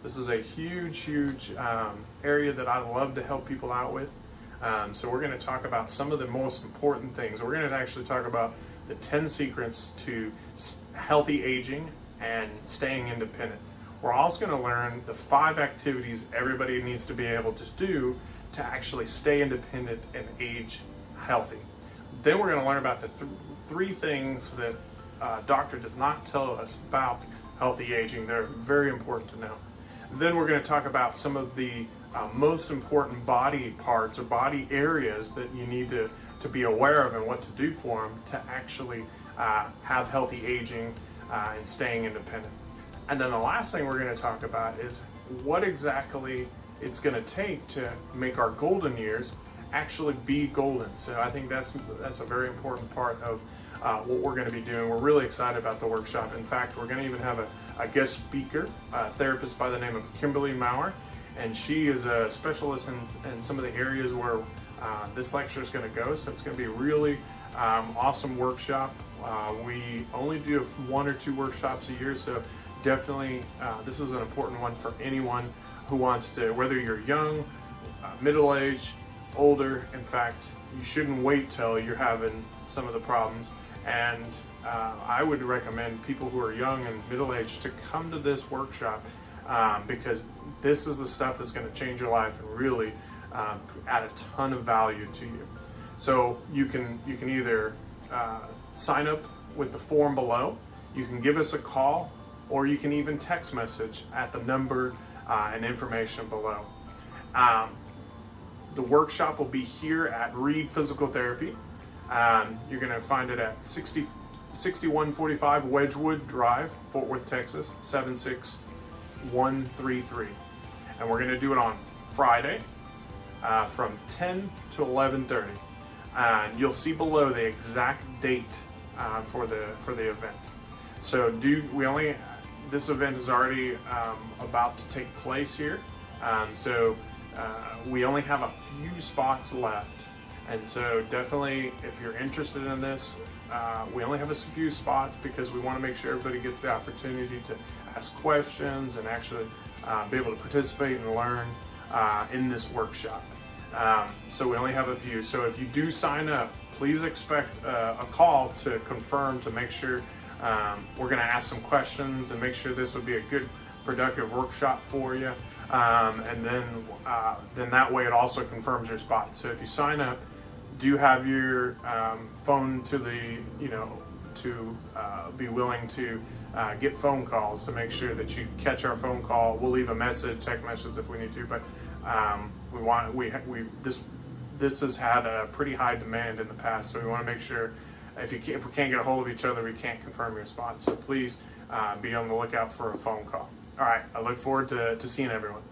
This is a huge area that I love to help people out with. So we're going to talk about some of the most important things. We're going to actually talk about the 10 secrets to healthy aging and staying independent. We're also going to learn the 5 activities everybody needs to be able to do to actually stay independent and age healthy. Then we're going to learn about the 3 things that doctor does not tell us about healthy aging. They're very important to know. Then we're going to talk about some of the most important body parts or body areas that you need to be aware of and what to do for them to actually have healthy aging and staying independent. And then the last thing we're going to talk about is what exactly it's going to take to make our golden years actually be golden. So I think that's a very important part of what we're going to be doing. We're really excited about the workshop. In fact, we're going to even have a guest speaker, a therapist by the name of Kimberly Maurer, and she is a specialist in some of the areas where this lecture is going to go. So it's going to be a really awesome workshop. We only do 1 or 2 workshops a year, so definitely this is an important one for anyone who wants to, whether you're young, middle-aged, older. In fact, you shouldn't wait till you're having some of the problems. And I would recommend people who are young and middle-aged to come to this workshop because this is the stuff that's going to change your life and really add a ton of value to you. So you can either sign up with the form below, you can give us a call, or you can even text message at the number and information below. The workshop will be here at Reed Physical Therapy. You're going to find it at 6145 Wedgewood Drive, Fort Worth, Texas, 76133. And we're going to do it on Friday from 10 to 11:30. And you'll see below the exact date for the event. So this event is already about to take place here. So we only have a few spots left. And so definitely, if you're interested in this, we only have a few spots because we want to make sure everybody gets the opportunity to ask questions and actually be able to participate and learn in this workshop. So we only have a few. So if you do sign up, please expect a call to confirm, to make sure we're going to ask some questions and make sure this will be a good, productive workshop for you. And then that way it also confirms your spot. So if you sign up, do have your phone to the, to be willing to get phone calls to make sure that you catch our phone call. We'll leave a message, text message if we need to, but this has had a pretty high demand in the past, so we want to make sure if we can't get a hold of each other, we can't confirm your spot. So please be on the lookout for a phone call. All right, I look forward to seeing everyone.